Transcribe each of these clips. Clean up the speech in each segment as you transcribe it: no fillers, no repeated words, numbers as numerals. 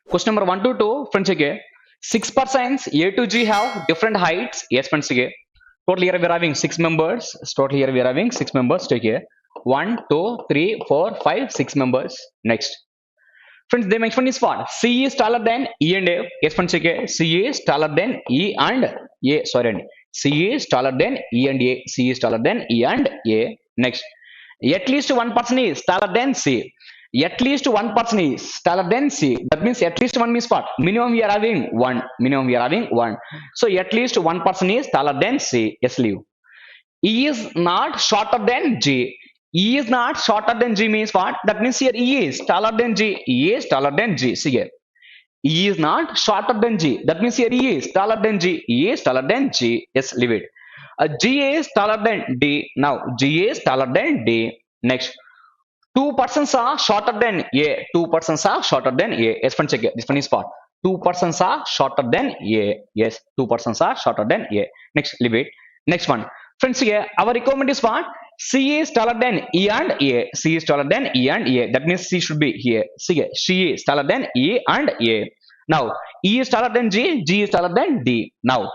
Question number 1 to 2, friends again. 6 persons A to G have different heights. Yes, friends again. Total here we are having 6 members. Total here we are having 6 members. Take here. 1, 2, 3, 4, 5, 6 members. Next. Friends, they mention is what? C is taller than E and A. Yes, friends again. C is taller than E and A. Sorry. C is taller than E and A. C is taller than E and A. Next. At least one person is taller than C. At least one person is taller than C. That means at least one means what? Minimum we are having one. Minimum we are having one. So at least one person is taller than C. Yes, leave. E is not shorter than G. E is not shorter than G means what? That means here E is taller than G. E is taller than G. See here. E is not shorter than G. That means here E is taller than G. E is taller than G. Yes, leave it. G is taller than D. Now G is taller than D. Next. Two persons are shorter than A. Two persons are shorter than A. Yes, friends, check it. This one is part. Two persons are shorter than A. Yes, two persons are shorter than A. Next, leave it. Next one. Friends, here our requirement is what? C is taller than E and A. C is taller than E and A. That means C should be here. See here. C is taller than E and A. Now, E is taller than G. G is taller than D. Now,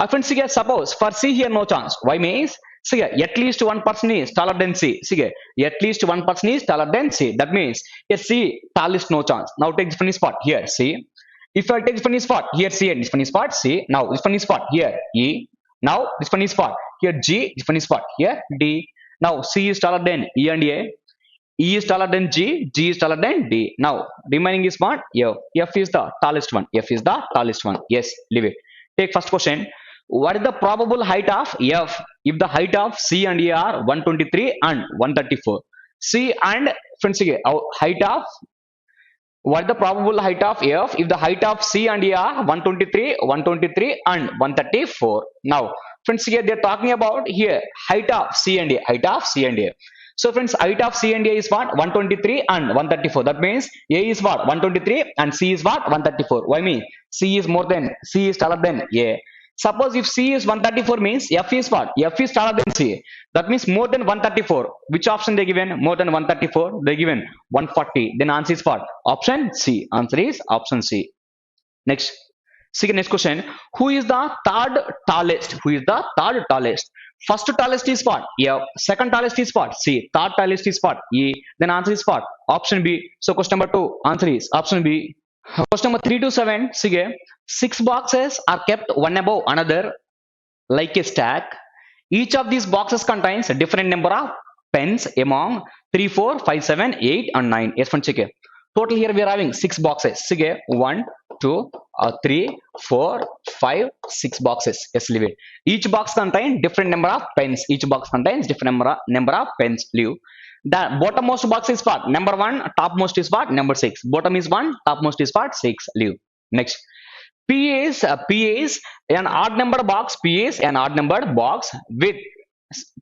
friends, here suppose for C here no chance. Why means? See here, at least one person is taller than C. See here, at least one person is taller than C. That means yes, C tallest no chance. Now take this funny spot here. C. If I take this funny spot here, C and this funny spot C. Now this funny spot here E. Now this funny spot here G. This funny spot here D. Now C is taller than E and A. E is taller than G. G is taller than D. Now remaining is what? F. F is the tallest one. F is the tallest one. Yes, leave it. Take first question. What is the probable height of F if the height of C and A are 123 and 134? C and friends here, height of what is the probable height of F if the height of C and A are 123, 123 and 134? Now, friends here they are talking about here height of C and A, height of C and A. So friends, height of C and A is what? 123 and 134. That means A is what? 123 and C is what? 134. Why mean? C is taller than A. Suppose if C is 134 means F is what? F is taller than C. That means more than 134. Which option they given? More than 134. They given 140. Then answer is what? Option C. Answer is option C. Next. Second next question. Who is the third tallest? Who is the third tallest? First tallest is what? F. Second tallest is what? C. Third tallest is what? E. Then answer is what? Option B. So question number 2. Answer is option B. Question number 3 to 7. See, 6 boxes are kept one above another like a stack. Each of these boxes contains a different number of pens among 3, 4, 5, 7, 8 and 9. Yes, friends, check it. Total here we are having 6 boxes. See, 1, 2, 3, 4, 5, 6 boxes. Yes, leave it. Each box contains different number of pens. Each box contains different number of pens. Leave. The bottommost box is what? Number 1. Topmost is what? Number 6. Bottom is 1. Topmost is what? 6. Leave. Next. P is an odd number box. P is an odd number box with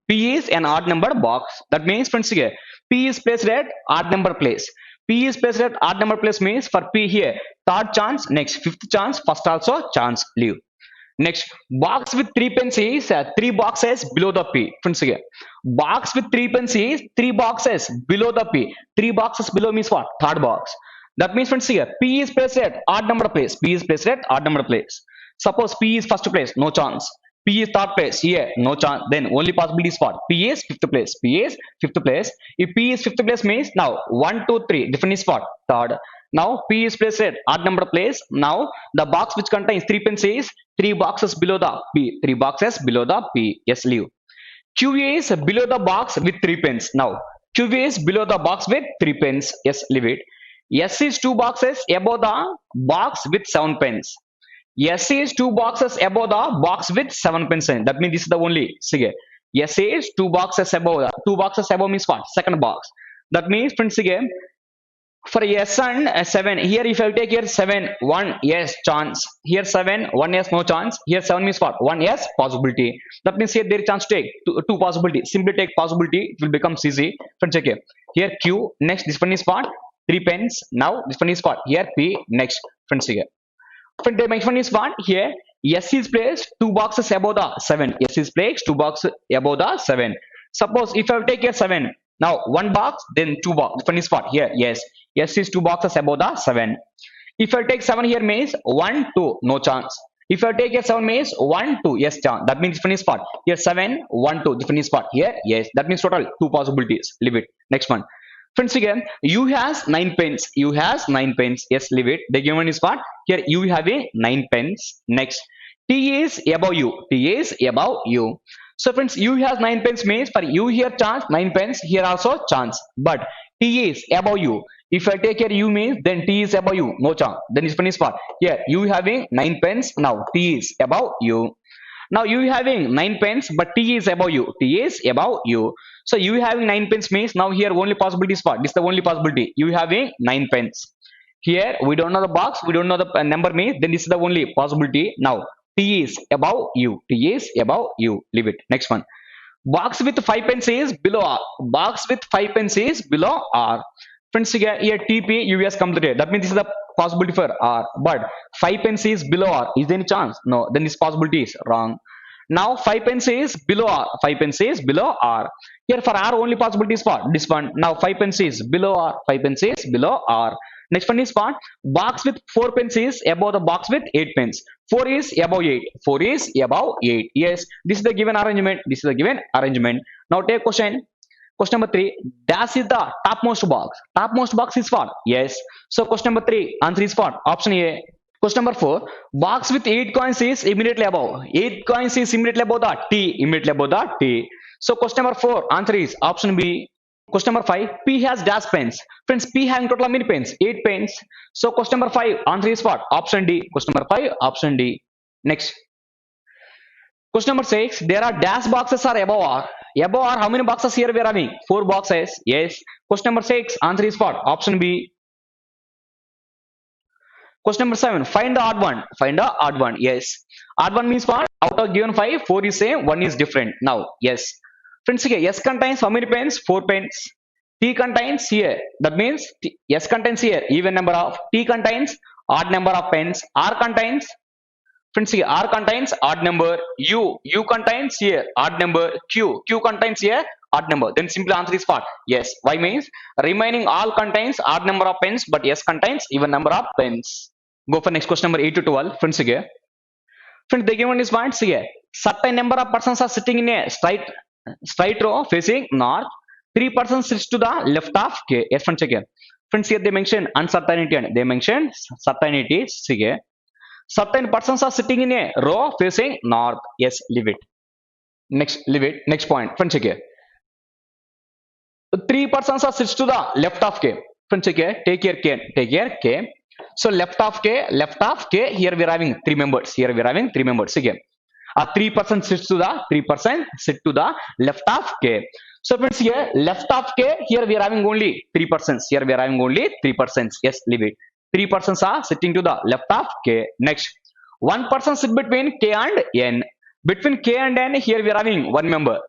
P is an odd number box. That means, friends, here P is placed at odd number place. P is placed at odd number place means for P here third chance, next fifth chance, first also chance. Leave. Next, box with 3 pens is 3 boxes below the P. Friends, again, box with 3 pens is 3 boxes below the P. 3 boxes below means what? Third box. That means, friends, here P is placed at odd number place. P is placed at odd number place. Suppose P is first place, no chance. P is third place, here no chance. Then only possibility is what? P is fifth place. P is fifth place. If P is fifth place means now 1, 2, 3. Different is what? Third. Now P is placed at odd number place. Now the box which contains 3 pens is 3 boxes below the P. 3 boxes below the P. Yes, leave. Q is below the box with 3 pens. Now Q is below the box with 3 pens. Yes, leave it. S is 2 boxes above the box with 7 pens. S is 2 boxes above the box with 7 pens. That means this is the only. See, S is 2 boxes above. 2 boxes above means what? Second box. That means, friends, again, for S and 7, here if I take here 7, 1 yes chance, here 7, 1 yes no chance, here 7 means what? 1 yes possibility. That means here there is chance to take 2 possibility. Simply take possibility, it will become easy. Friends, check here Q, next this one is what? 3 pens. Now this one is what? Here P, next. Friends, here. Friend, the next one is what? Here S is placed 2 boxes above the 7. S is placed 2 boxes above the 7. Suppose if I take here 7, now 1 box, then 2 box. Different is what? Here, yes. S is 2 boxes above the 7. If I take 7 here means 1, 2, no chance. If I take a 7 means 1, 2, yes chance. That means different spot. Here 7, 1, 2, different spot. Here, yes. That means total 2 possibilities. Leave it. Next one. Friends, again, U has 9 pens. U has 9 pens. Yes, leave it. The given is what? Here U having 9 pens. Next. T is above U. T is above U. So friends, U has 9 pens means for U here chance, 9 pens, here also chance. But T is above U. If I take here U means then T is above U, no chance. Then it's finished part. Here U having 9 pens, now T is above U. Now U having 9 pens, but T is above U. T is above U. So U having 9 pens means now here only possibility is part. This is the only possibility. U having 9 pens. Here we don't know the box, we don't know the number means then this is the only possibility. Now T is above U. T is above U. Leave it. Next one. Box with 5 pens is below R. Box with 5 pens is below R. Friends, here TP US completed. That means this is the possibility for R. But 5 pens is below R. Is there any chance? No. Then this possibility is wrong. Now 5 pens is below R. 5 pens is below R. Here for R only possibility is for this one. Now 5 pens is below R. 5 pens is below R. Next one is part box with 4 pens is above the box with 8 pens. 4 is above 8. 4 is above 8. Yes, this is the given arrangement. This is the given arrangement. Now take question. Question number 3. Dash is the topmost box. Topmost box is what? Yes. So question number 3. Answer is what? Option A. Question number 4. Box with 8 coins is immediately above. 8 coins is immediately above the T. Immediately above the T. So question number 4. Answer is option B. Question number 5. P has dash pens. Friends, P having total how many pens? 8 pens. So question number 5. Answer is what? Option D. Question number 5. Option D. Next. Question number 6. There are dash boxes are above R. Above R, how many boxes here we are having? 4 boxes. Yes. Question number 6. Answer is what? Option B. Question number 7. Find the odd one. Find the odd one. Yes. Odd one means what? Out of given 5, 4 is same, 1 is different. Now, yes. Friends, here S contains how many pens? 4 pens. T contains here. That means S contains here even number of. T contains odd number of pens. R contains. Friends, here R contains odd number. U contains here odd number. Q contains here odd number. Then simply answer is what? Yes. Y means remaining all contains odd number of pens, but S contains even number of pens. Go for next question number 8 to 12. Friends, here. Friends, the given is what? Here. Certain number of persons are sitting in a straight row facing north. 3 persons sits to the left of K. Yes, friends, again. Friends, here they mention uncertainty and they mention certainty. Here. Certain persons are sitting in a row facing north. Yes, leave it. Next, leave it. Next point. Friends, again. 3 persons are sits to the left of K. Friends, again. Take here K. Take here K. So left of K. Here we are having 3 members. Here we are having 3 members. Again. 3% sits to the 3% sit to the left of K. So friends, here left of K, here we are having only 3%. Here we are having only 3%. Yes, leave it. 3 persons are sitting to the left of K. Next, 1 person sit between K and N. Between K and N, here we are having 1 member.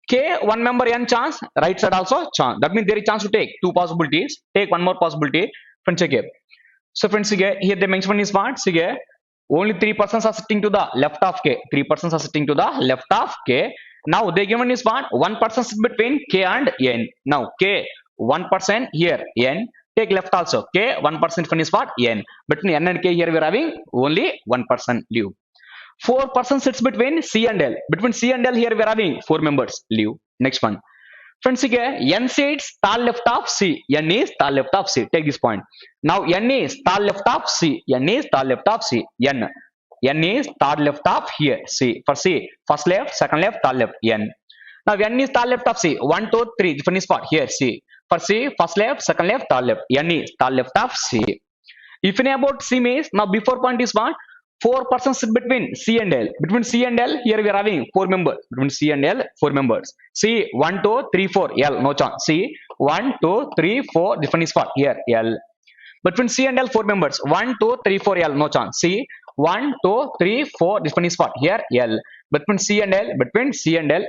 K, 1 member, N chance. Right side also chance. That means there is chance to take 2 possibilities. Take 1 more possibility. Friends, again. So friends, here the mention is what? Here. Only 3 persons are sitting to the left of K. 3 persons are sitting to the left of K. Now they given is what? 1 person sits between K and N. Now K, 1 person here, N. Take left also. K, 1 person is what? N. Between N and K here we are having only 1 person. Leave. 4 persons sits between C and L. Between C and L here we are having 4 members. Leave. Next one. Friends, here N sits tall left of C. N is tall left of C. Take this point. Now N is tall left of C. N is tall left of C. N is tall left of here C. For C, first left, second left, tall left. N. Now N is tall left of C. 1, 2, 3. Different spot here C. For C, first left, second left, tall left. N is tall left of C. If you know about C means now before point is what? 4 persons sit between C and L. Between C and L, here we are having 4 members. Between C and L, 4 members. C, 1, 2, 3, 4. L, no chance. C, 1, 2, 3, 4. Different spot. Here, L. Between C and L, 4 members. 1, 2, 3, 4. L, no chance. C, 1, 2, 3, 4. Different spot. Here, L. Between C and L,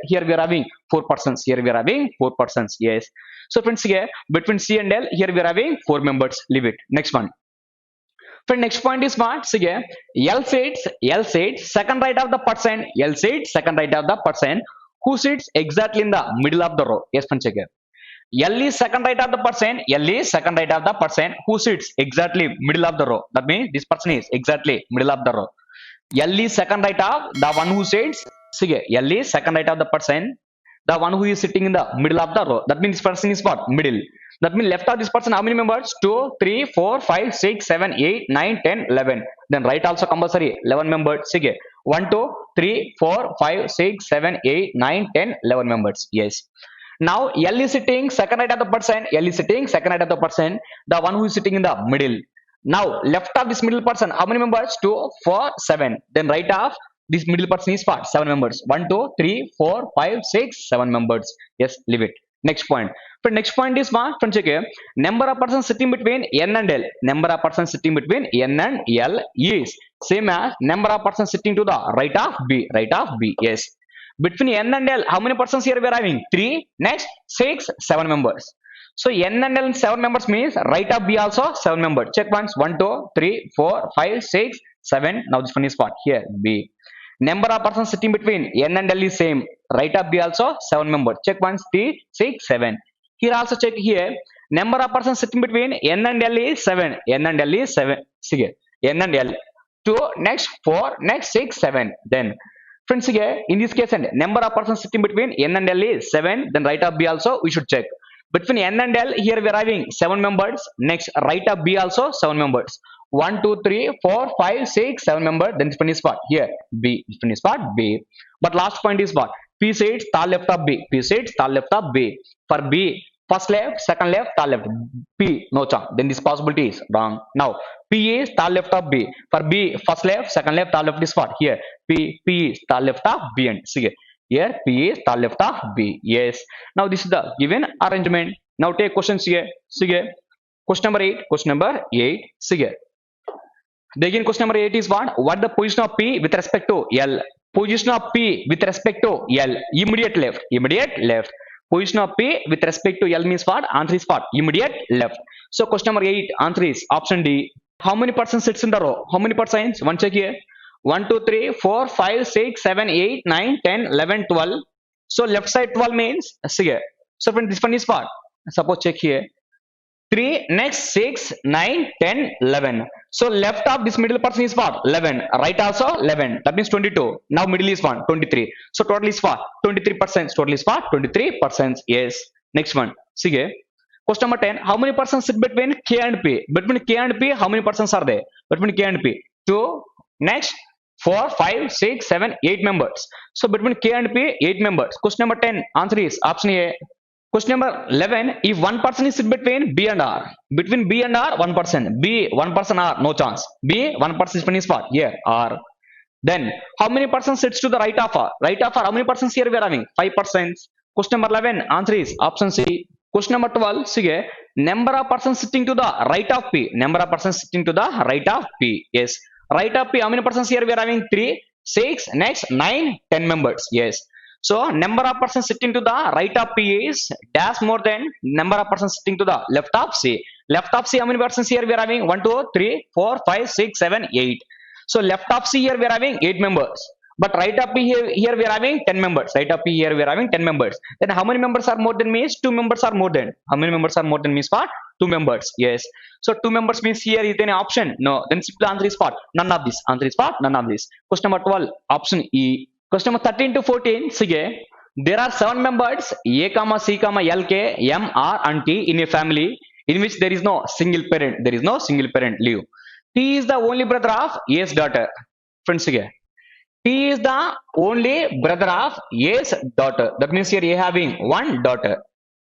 here we are having 4 persons. Here we are having 4 persons. Yes. So friends, here, between C and L, here we are having 4 members. Leave it. Next one. For next point is what? See here, L sits second right of the person. L sits second right of the person who sits exactly in the middle of the row. Yes, friends, here. L is second right of the person. L is second right of the person who sits exactly middle of the row. That means this person is exactly middle of the row. L is second right of the one who sits. See, L is second right of the person, the one who is sitting in the middle of the row. That means this person is what? Middle. That means left of this person, how many members? 2, 3, 4, 5, 6, 7, 8, 9, 10, 11. Then right also compulsory, 11 members. See, 1, 2, 3, 4, 5, 6, 7, 8, 9, 10, 11 members. Yes. Now L is sitting second right of the person. L is sitting second right of the person, the one who is sitting in the middle. Now left of this middle person, how many members? 2, 4, 7. Then right of this middle person is what? 7 members. 1, 2, 3, 4, 5, 6, 7 members. Yes, leave it. Next point. But next point is what? Friends, okay. Number of persons sitting between N and L. Number of persons sitting between N and L is same as number of persons sitting to the right of B. Right of B. Yes. Between N and L, how many persons here we are having? 3. Next, 6, 7 members. So N and L 7 members means right of B also 7 members. Check once. 1, 2, 3, 4, 5, 6, 7. Now this one is what? Here, B. Number of persons sitting between N and L is same. Right of B also 7 members. Check once. 3, 6, 7. Here also check here. Number of persons sitting between N and L is 7. N and L is 7. See here. N and L. 2, next 4, next 6, 7. Then friends, in this case, number of persons sitting between N and L is 7. Then right of B also we should check. Between N and L, here we are having 7 members. Next, right of B also 7 members. 1, 2, 3, 4, 5, 6, 7 members. Then this one is what? Here, B. This one is what? B. But last point is what? P sits third left of B. P sits third left of B. For B, first left, second left, third left. P, no chance. Then this possibility is wrong. Now, P is third left of B. For B, first left, second left, third left is what? Here, P is third left of B and C. Here, P is third left of B. Yes. Now, this is the given arrangement. Now, take questions here. See here. Question number 8. Question number 8. See here. Again, question number 8 is what? What the position of P with respect to L? Position of P with respect to L. Immediate left. Immediate left. Position of P with respect to L means what? Answer is what? Immediate left. So, question number 8. Answer is option D. How many persons sits in the row? How many persons? One check here. 1, 2, 3, 4, 5, 6, 7, 8, 9, 10, 11, 12. So left side 12 means, see here. So friend, this one is what? Suppose check here. 3, next 6, 9, 10, 11. So left of this middle person is what? 11. Right also 11. That means 22. Now middle is what? 23. So total is what? 23%. Total is what? 23%. Yes. Next one. See here. Question number 10. How many persons sit between K and P? Between K and P, how many persons are there? Between K and P. 2. Next. 4, 5, 6, 7, 8 members. So between K and P, 8 members. Question number 10. Answer is option A. Question number 11. If one person is sit between B and R. Between B and R, one person. B, one person R, no chance. B, one person is what? Here, R. Then, how many persons sits to the right of R? Right of R, how many persons here we are having? 5 persons. Question number 11. Answer is option C. Question number 12. See, number of persons sitting to the right of P. Number of persons sitting to the right of P. Yes. Right of P, how many persons here we are having? 3, 6, next 9, 10 members. Yes. So number of persons sitting to the right of P is dash more than number of persons sitting to the left of C. Left of C, how many persons here we are having? 1, 2, 3, 4, 5, 6, 7, 8. So left of C here we are having 8 members. But right of P here we are having 10 members. Right of P here we are having 10 members. Then how many members are more than means? 2 members are more than. How many members are more than means what? 2 members. Yes. So 2 members means here is any option? No. Then simple answer is what? None of this. Answer is what? None of this. Question number 12. Option E. Question number 13 to 14. See, there are 7 members A, C, L, K, M, R and T in a family in which there is no single parent. There is no single parent live. T is the only brother of A's daughter. Friends, again. T is the only brother of A's daughter. That means here A having one daughter.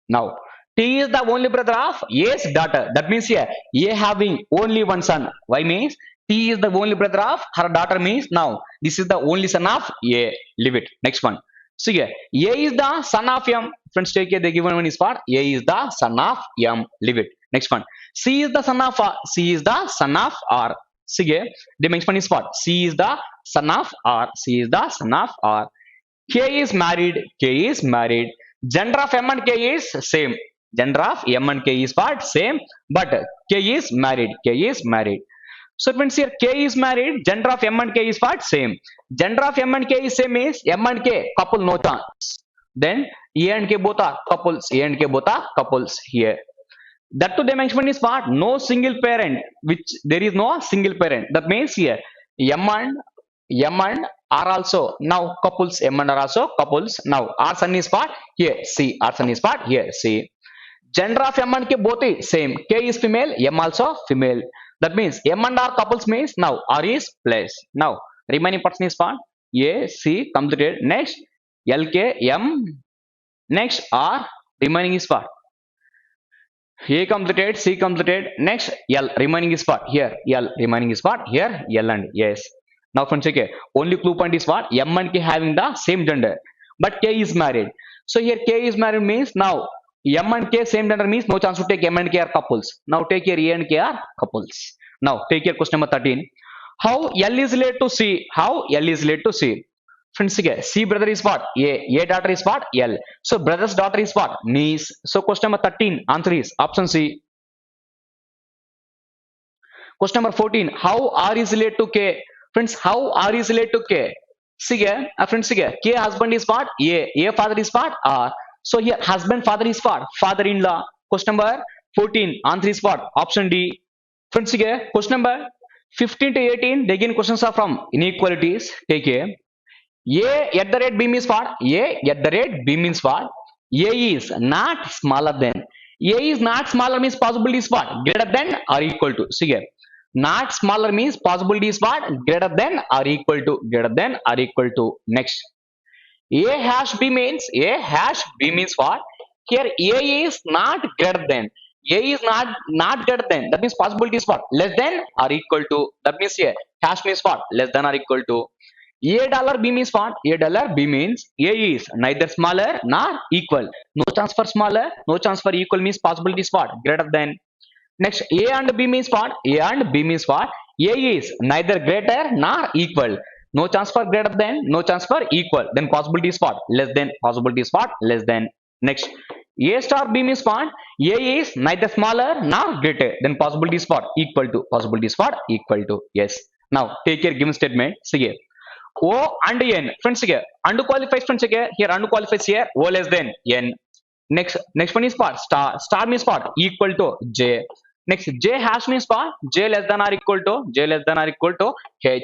Now, T is the only brother of A's daughter. That means here A having only one son. Why means T is the only brother of her daughter means now this is the only son of A. Leave it. Next one. So here A is the son of M. Friends, take care. The given one is what? A is the son of M. Leave it. Next one. C is the son of R. C is the son of R. See here, the next one is what? C is the son of R. C is the son of R. K is married. K is married. Gender of M and K is same. Gender of M and K is what? Same. But K is married. K is married. So it means here K is married. Gender of M and K is what? Same. Gender of M and K is same is M and K couple no chance. Then A and K both are couples. A and K both are couples here. That too they mention is what? No single parent, which there is no single parent. That means here M and are also now couples. M and are also couples. Now our son is what? Here C. Our son is what? Here C. Gender of M and K both is same. K is female, M also female. That means M and R couples means now R is plus. Now remaining person is what? A, C completed. Next L, K, M. Next R. Remaining is what? A completed, C completed. Next L. Remaining is what? Here L. Remaining is what? Here L and yes. Now friends, okay. Only clue point is what? M and K having the same gender, but K is married. So here K is married means now M and K same gender means no chance to take M and K are couples. Now take here A and K are couples. Now take here question number 13. How L is related to C? How L is related to C? Friends, again, C brother is what? A daughter is what? L. So brother's daughter is what? Niece. So question number 13 answer is option C. Question number 14. How R is related to K? Friends, how R is related to K? See here, friends, here, K husband is what? A father is what? R. So here husband father is what? Father-in-law. Question number 14 answer is what? Option D. Friends, here, question number 15 to 18. Again questions are from inequalities. Take care. A at the rate B means what? A at the rate B means what? A is not smaller than. A is not smaller means possibility is what? Greater than or equal to. See here. Not smaller means possibility is what? Greater than or equal to. Greater than or equal to. Next. A hash B means what? Here A is not greater than. A is not greater than. That means possibility is what? Less than or equal to. That means here hash means what? Less than or equal to. A $B means what? A$B means A is neither smaller nor equal. No chance for smaller, no chance for equal means possibility is what? Greater than. Next, A and B means what? A and B means what? A is neither greater nor equal. No chance for greater than, no chance for equal. Then possibility is what? Less than. Possibility is what? Less than. Next, A star B means what? A is neither smaller nor greater. Then possibility is what? Equal to. Possibility is what? Equal to. Yes. Now, take your given statement. See here. O and N. Friends, here. And qualifies, friends, here. Here, and qualifies here. O less than N. Next one is what? Star. Star means what? Equal to J. Next, J hash means what? J less than or equal to H.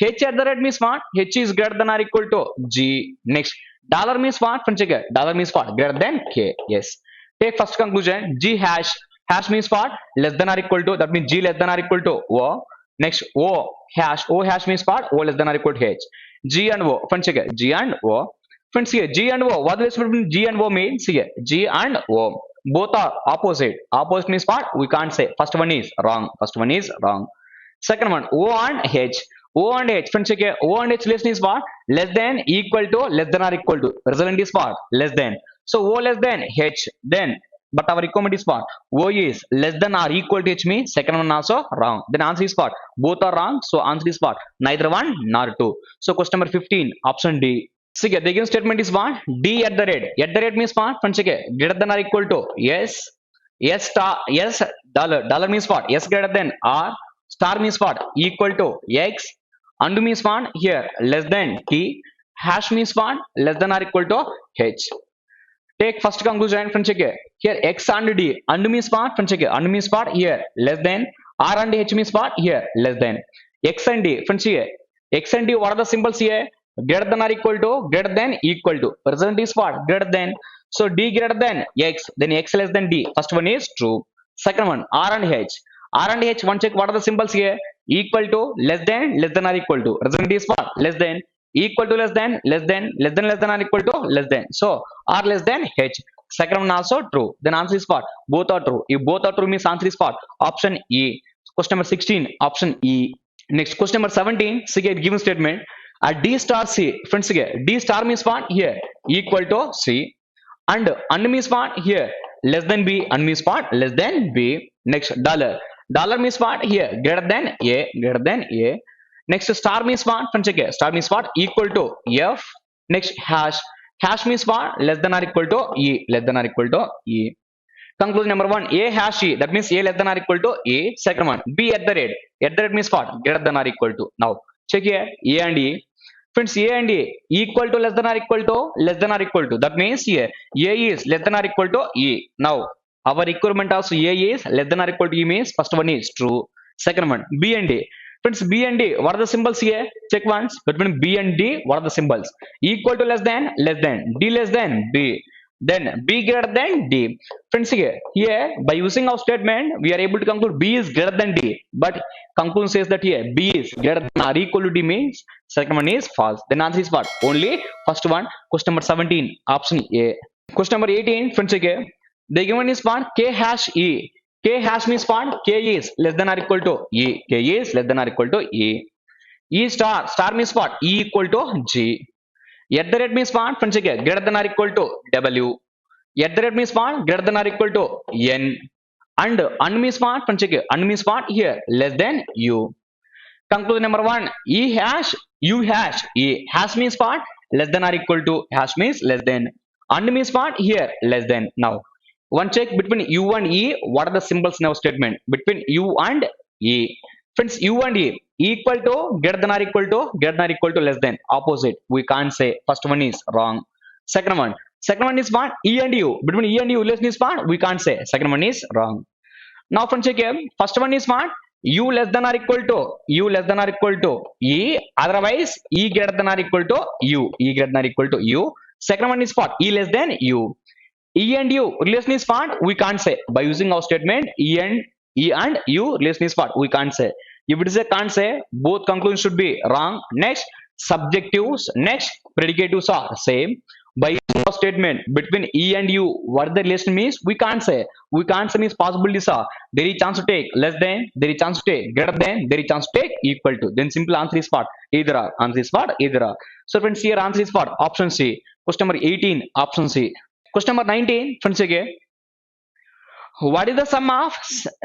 H at the rate means what? H is greater than or equal to G. Next, dollar means what? Friends, here. Dollar means what? Greater than K. Yes. Take first conclusion. G hash. Hash means what? Less than or equal to. That means G less than or equal to O. Next, O hash. O hash means what? O less than or equal to H. G and O. Friends, here. G and O. Friends, here G and O. What the difference between G and O means? Here G and O. Both are opposite. Opposite means what? We can't say. First one is wrong. Second one, O and H. O and H. Friends, here O and H relation is what? Less than, equal to, less than or equal to. Result is what? Less than. So O less than H. Then, but our requirement is what? O is less than or equal to H means second one also wrong. Then answer is what? Both are wrong. So answer is what? Neither one nor two. So question number 15, option D. So the given statement is what? D at the rate. At the rate means what? Friends, greater than or equal to? Yes. Yes star. Yes dollar. Dollar means what? Yes greater than R. Star means what? Equal to X. And means what? Here less than T. Hash means what? Less than or equal to H. Take first conclusion, friends, here X and D. And means what? Friends, and means what? Here less than. R and H means what? Here less than. X and D. Friends, here X and D. What are the symbols here? Greater than or equal to, greater than, equal to. Present is what? Greater than. So D greater than X, then X less than D. First one is true. Second one, R and H. R and H, one check. What are the symbols here? Equal to, less than or equal to. Present is what? Less than. Equal to less than or equal to less than. So R less than H. Second one also true. Then answer is what? Both are true. If both are true means answer is what? Option E. Question number 16, option E. Next, question number 17, see a given statement. D star C. Friends, here D star means what? Here equal to C. And means what? Here less than B. And means what? Less than B. Next, dollar. Dollar means what? Here greater than A. Next, star means what? Friends, here star means what? Equal to F. Next, hash. Hash means what? Less than or equal to E. Conclusion number 1, A hash E. That means A less than or equal to E. Second one, B at the rate. At the rate means what? Greater than or equal to. Now check here A and E. Friends, A and A equal to less than or equal to less than or equal to. That means here A is less than or equal to E. Now our requirement of A is less than or equal to E means first one is true. Second one B and A. Friends, B and D, what are the symbols here? Check once. Between B and D, what are the symbols? Equal to less than, D less than D. Then B greater than D. Friends, here by using our statement, we are able to conclude B is greater than D. But conclusion says that here B is greater than or equal to D means second one is false. Then answer is what? Only first one. Question number 17, option A. Question number 18, friends, the given is what? K hash E. K hash means what? K is less than or equal to E. K is less than or equal to E. E star. Star means what? E equal to G. At the rate means what? Friends, greater than or equal to W. At the rate means what? Greater than or equal to N. And means what? Friends, and means what? Here less than U. Conclusion number 1. E hash, U hash. E hash means what? Less than or equal to. Hash means less than. And means what? Here less than. Now one check between U and E. What are the symbols in our statement? Between U and E. Friends, U and E equal to, greater than or equal to, greater than or equal to, less than. Opposite. We can't say. First one is wrong. Second one. Second one is what? E and U. Between E and U less is what? We can't say. Second one is wrong. Now friends, check here. First one is what? U less than or equal to. U less than or equal to E. Otherwise, E greater than or equal to U. E greater than or equal to U. Second one is what? E less than U. E and U relation is what? We can't say. By using our statement, E and U relation is what? We can't say. If it is a can't say, both conclusions should be wrong. Next, subjectives. Next, predicatives are same. By using our statement between E and U, what the relation means? We can't say. We can't say means possibilities are there is chance to take less than, there is chance to take greater than, there is chance to take equal to. Then simple answer is what? Either are. Answer is what? Either are. So friends, here answer is what? Option C. Question number 18, option C. Question number 19, friends, again. What is the sum of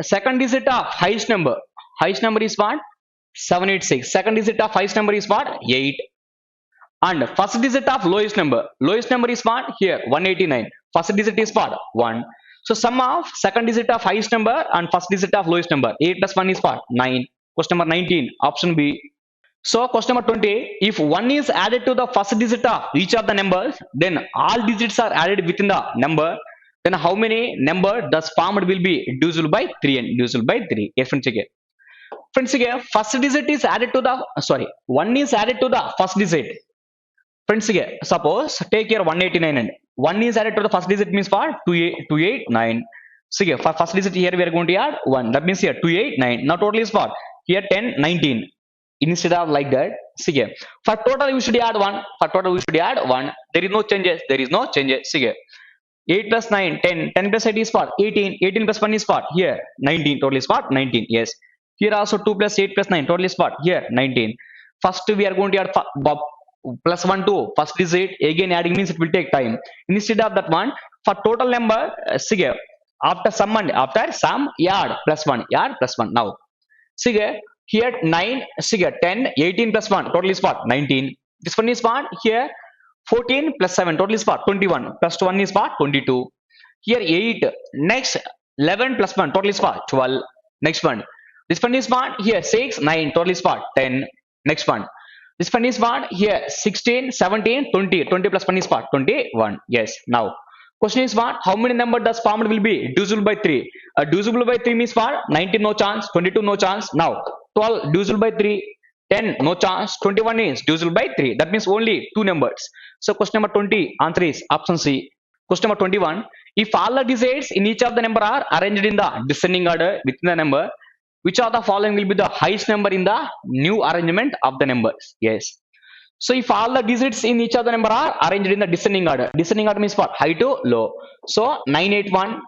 second digit of highest number? Highest number is what? 786. Second digit of highest number is what? 8. And first digit of lowest number. Lowest number is what? Here, 189. First digit is what? 1. So sum of second digit of highest number and first digit of lowest number. 8 plus 1 is what? 9. Question number 19, option B. So question number 20, if 1 is added to the first digit of each of the numbers, then all digits are added within the number, then how many number does formed will be divisible by 3 and divisible by 3? Yes, friends, again. Friends, again, first digit is added to the, 1 is added to the first digit. Friends, again, suppose take here 189 and 1 is added to the first digit means what? 289. So again, for first digit here we are going to add 1. That means here 289. Now total is what? Here 10, 19. Instead of like that, see here. For total you should add 1. For total we should add 1. There is no changes. There is no changes. See here. 8 plus 9, 10. 10 plus 8 is what? 18. 18 plus 1 is what? Here. 19. Total is what? 19. Yes. Here also 2 plus 8 plus 9. Total is what? Here. 19. First we are going to add plus 1 to first digit. Again adding means it will take time. Instead of that one, for total number, see here. After sum, add plus 1. Add plus 1. Now, see here. Here 9, see here 10, 18 plus 1, total is what? 19. This one is what? Here 14 plus 7, total is what? 21. Plus 1 is what? 22. Here 8, next 11 plus 1, total is what? 12. Next one. This one is what? Here 6, 9, total is what? 10. Next one. This one is what? Here 16, 17, 20. 20 plus 1 is what? 21. Yes. Now, question is what? How many number does formed will be divisible by 3? Divisible by 3 means what? 19 no chance, 22 no chance. Now 12 divisible by 3, 10 no chance, 21 is divisible by 3. That means only 2 numbers. So question number 20, answer is option C. Question number 21, if all the digits in each of the number are arranged in the descending order within the number, which of the following will be the highest number in the new arrangement of the numbers? Yes. So if all the digits in each of the number are arranged in the descending order means what? High to low. So 981,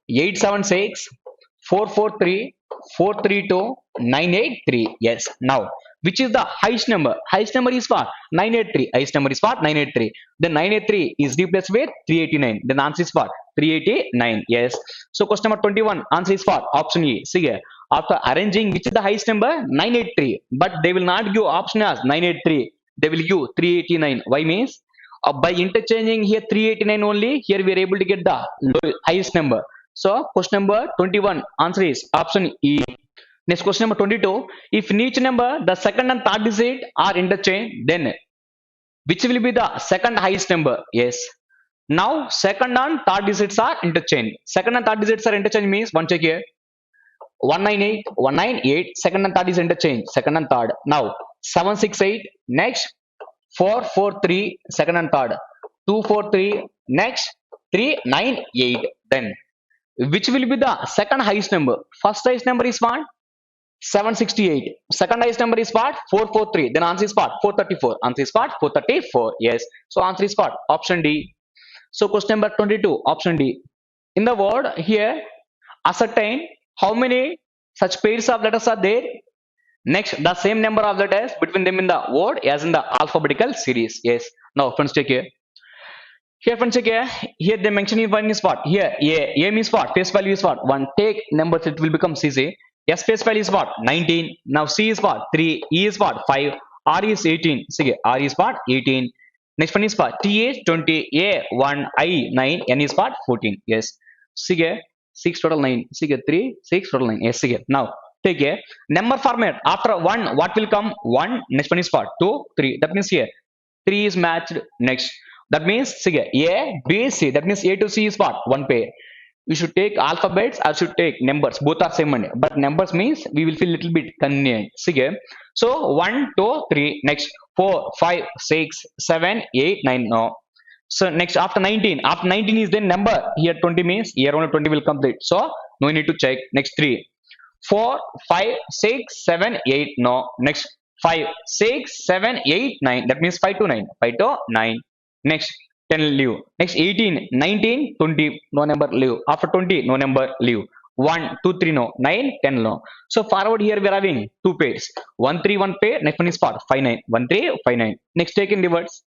876, 443, 432, 983. Yes. Now, which is the highest number? Highest number is what? 983. Highest number is what? 983. Then 983 is replaced with 389. Then answer is what? 389. Yes. So question number 21, answer is what? Option E. See here. After arranging, which is the highest number? 983. But they will not give option as 983. They will give 389. Why means? By interchanging here 389 only, here we are able to get the highest number. So question number 21, answer is option E. Next question number 22. If in each number the second and third digit are interchanged, then Which will be the second highest number? Yes. Now second and third digits are interchanged. Second and third digits are interchanged means one check here. 198, 198. Second and third is interchanged. Second and third. Now 768. Next 443. Second and third. 243. Next 398. Then which will be the second highest number? First highest number is what? 768. Second highest number is what? 443. Then answer is what? 434. Answer is what? 434. Yes. So answer is what? Option D. So question number 22. Option D. In the word here, ascertain how many such pairs of letters are there. Next, the same number of letters between them in the word as in the alphabetical series. Yes. Now friends check here. Here friends check here. Here they mention in one is what? Here A means what? Face value is what? 1. Take numbers, it will become CC. S face value is what? 19. Now C is what? 3. E is what? 5. R is 18. See, R is what? 18. Next one is what? T is 20. A 1. I 9. N is what? 14. Yes. See, 6 total 9. See, 3. 6 total 9. Yes. See, now take a number format. After 1, what will come? 1. Next one is what? 2, 3. That means here 3 is matched. Next. That means see, A, B, C. That means A to C is what? One pair. You should take alphabets or should take numbers. Both are same money. But numbers means we will feel little bit convenient. See, so 1, 2, 3. Next 4, 5, 6, 7, 8, 9. No. So next after 19. After 19 is then number. Here 20 means here only 20 will complete. So no need to check. Next 3. 4, 5, 6, 7, 8. No. Next 5, 6, 7, 8, 9. That means 5 to 9. 5 to 9. Next 10 leave. Next 18, 19, 20. No number leave. After 20, no number leave. 1, 2, 3 no. 9, 10 no. So forward here we are having two pairs. 1, 3, 1 pair. Next one is part 5, 9. 1, 3, 5, 9. Next take in reverse.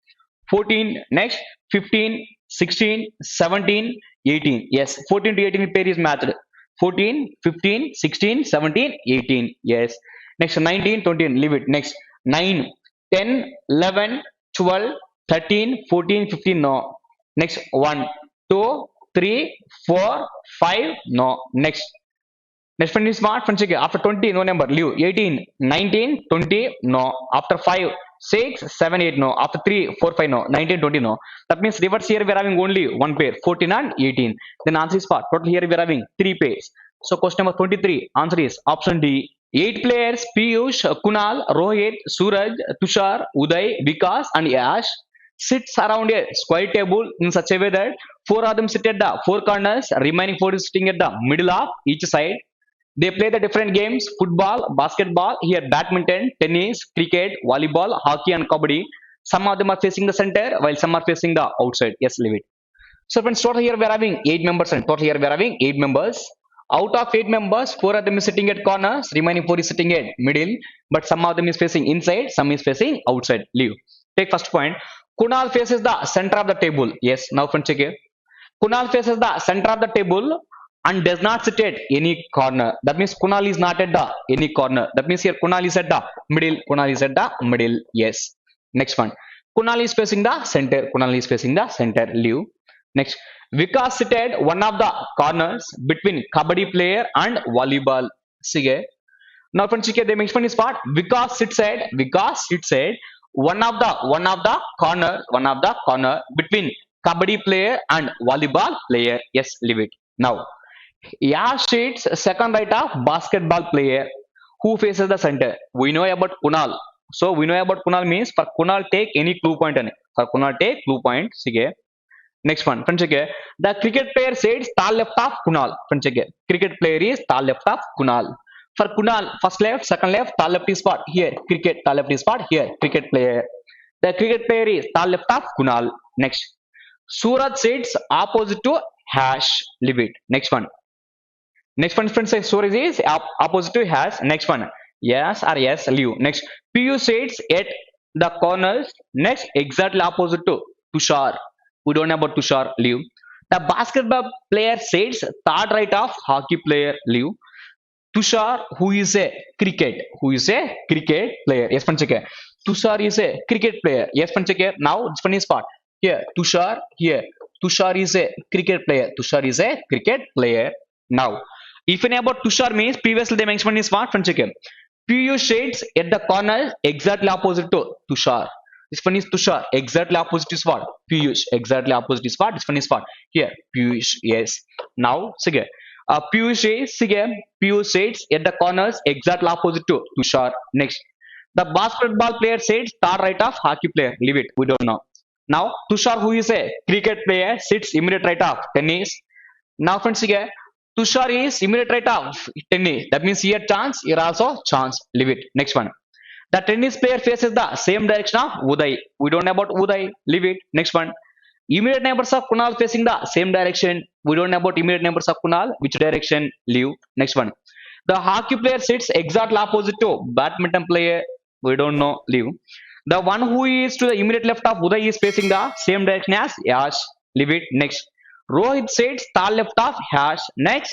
14. Next 15, 16, 17, 18. Yes. 14 to 18 pair is matched. 14, 15, 16, 17, 18. Yes. Next 19, 20. Leave it. Next 9, 10, 11, 12, 13, 14, 15. No. Next 1, 2, 3, 4, 5. No. Next. Next one is smart friends. After 20, no number. Leave. 18, 19, 20. No. After 5, 6, 7, 8. No. After 3, 4, 5. No. 19, 20. No. That means reverse here we are having only one pair. 14 and 18. Then answer is part. Total here we are having three pairs. So question number 23. Answer is option D. 8 players Piyush, Kunal, Rohit, Suraj, Tushar, Uday, Vikas and Yash sits around a square table in such a way that 4 of them sit at the 4 corners, remaining 4 is sitting at the middle of each side. They play the different games: football, basketball, here badminton, tennis, cricket, volleyball, hockey and kabaddi. Some of them are facing the center while some are facing the outside. Yes, leave it. So friends, total here we are having 8 members and total here we are having 8 members. Out of 8 members, 4 of them is sitting at corners, remaining 4 is sitting at middle, but some of them is facing inside, some is facing outside. Leave. Take first point. Kunal faces the center of the table. Yes, now friends check here. Kunal faces the center of the table and does not sit at any corner. That means Kunal is not at the any corner. That means here Kunal is at the middle. Kunal is at the middle. Yes. Next one. Kunal is facing the center. Kunal is facing the center. Leave. Next. Vikas seated one of the corners between kabaddi player and volleyball. See. Now friends, the next one is part. Vikas sits at one of the corner between kabaddi player and volleyball player. Yes, leave it. Now Yash sits second right of basketball player who faces the center. We know about Kunal. So we know about Kunal means for Kunal take any clue point and for Kunal take clue point. Okay. Next one, friends. Okay. The cricket player sits far left of Kunal. Friends. Okay. Cricket player is far left of Kunal. For Kunal, first left, second left, far left is what? Here. Cricket, far left is what? Here. Cricket player. The cricket player is far left of Kunal. Next. Suraj sits opposite to Hash. Leave it. Next one. Next one, friends, Suraj is opposite to Hash. Next one. Yes or yes, leave. Next. PU sits at the corners. Next, exactly opposite to Tushar. We don't know about Tushar. Leave. The basketball player sits third right of hockey player. Leave. Tushar, who is a cricket player. Yes, Panchake. Tushar is a cricket player. Yes, Panchake. Now, this one is part. Here, Tushar. Here, Tushar is a cricket player. Tushar is a cricket player. Now, if you know about Tushar means previously the mentioned is what, Panchake. PU shades at the corner exactly opposite to Tushar. This one is Tushar. Exactly opposite is what? Piyush. Exactly opposite is what? This one is what? Here, Piyush. Yes. Now, sige. Piyush is sige. Piyush sits at the corners, exactly opposite to Tushar. Next, the basketball player sits third right of hockey player. Leave it. We don't know. Now, Tushar, who is a cricket player, sits immediate right of tennis. Now, friends, again, Tushar is immediate right of tennis. That means here chance, here also chance. Leave it. Next one. The tennis player faces the same direction of Uday. We don't know about Uday. Leave it. Next one. Immediate neighbors of Kunal facing the same direction. We don't know about immediate neighbors of Kunal. Which direction? Leave. Next one. The hockey player sits exactly opposite to badminton player. We don't know. Leave. The one who is to the immediate left of Uday is facing the same direction as Yash. Leave it. Next. Rohit sits far left of Yash. Next.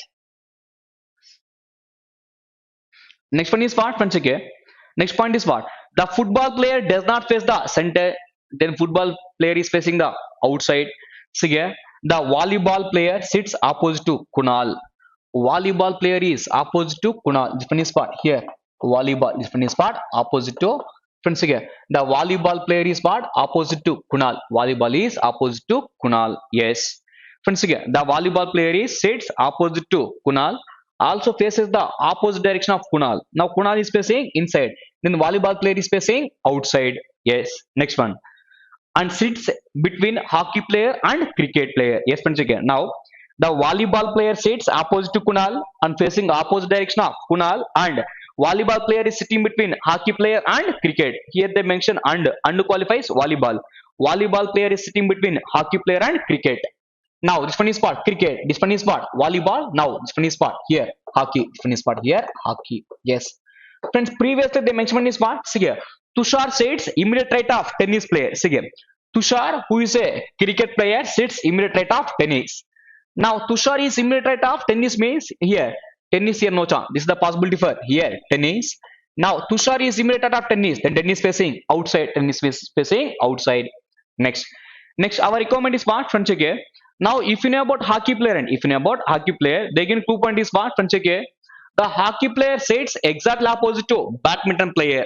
Next one is what? Friends, okay. Next point is what? The football player does not face the center. Then football player is facing the outside. So here, the volleyball player sits opposite to Kunal. Volleyball player is opposite to Kunal. This one is what? Here. Volleyball. This one is what? Opposite to. Friends, here. The volleyball player is what? Opposite to Kunal. Volleyball is opposite to Kunal. Yes. Friends, here. The volleyball player is sits opposite to Kunal, also faces the opposite direction of Kunal. Now Kunal is facing inside, then the volleyball player is facing outside. Yes. Next one. And sits between hockey player and cricket player. Yes, friends, again. Now the volleyball player sits opposite to Kunal and facing opposite direction of Kunal, and volleyball player is sitting between hockey player and cricket. Here they mention and qualifies volleyball. Volleyball player is sitting between hockey player and cricket. Now this one is part cricket. This one is part volleyball. Now this one is part here hockey. This one is part here hockey. Yes, friends. Previously they mentioned one is part. See here. Tushar sits immediate right of tennis player. See here. Tushar, who is a cricket player, sits immediate right of tennis. Now Tushar is immediate right of tennis means here tennis here no chance. This is the possibility for here tennis. Now Tushar is immediate right of tennis. Then tennis facing outside. Tennis is facing outside. Next. Next, our requirement is what? Friends, okay. Now, if you know about hockey player and if you know about hockey player, they get 2 point is what? Friends, okay. The hockey player sits exactly opposite to badminton player.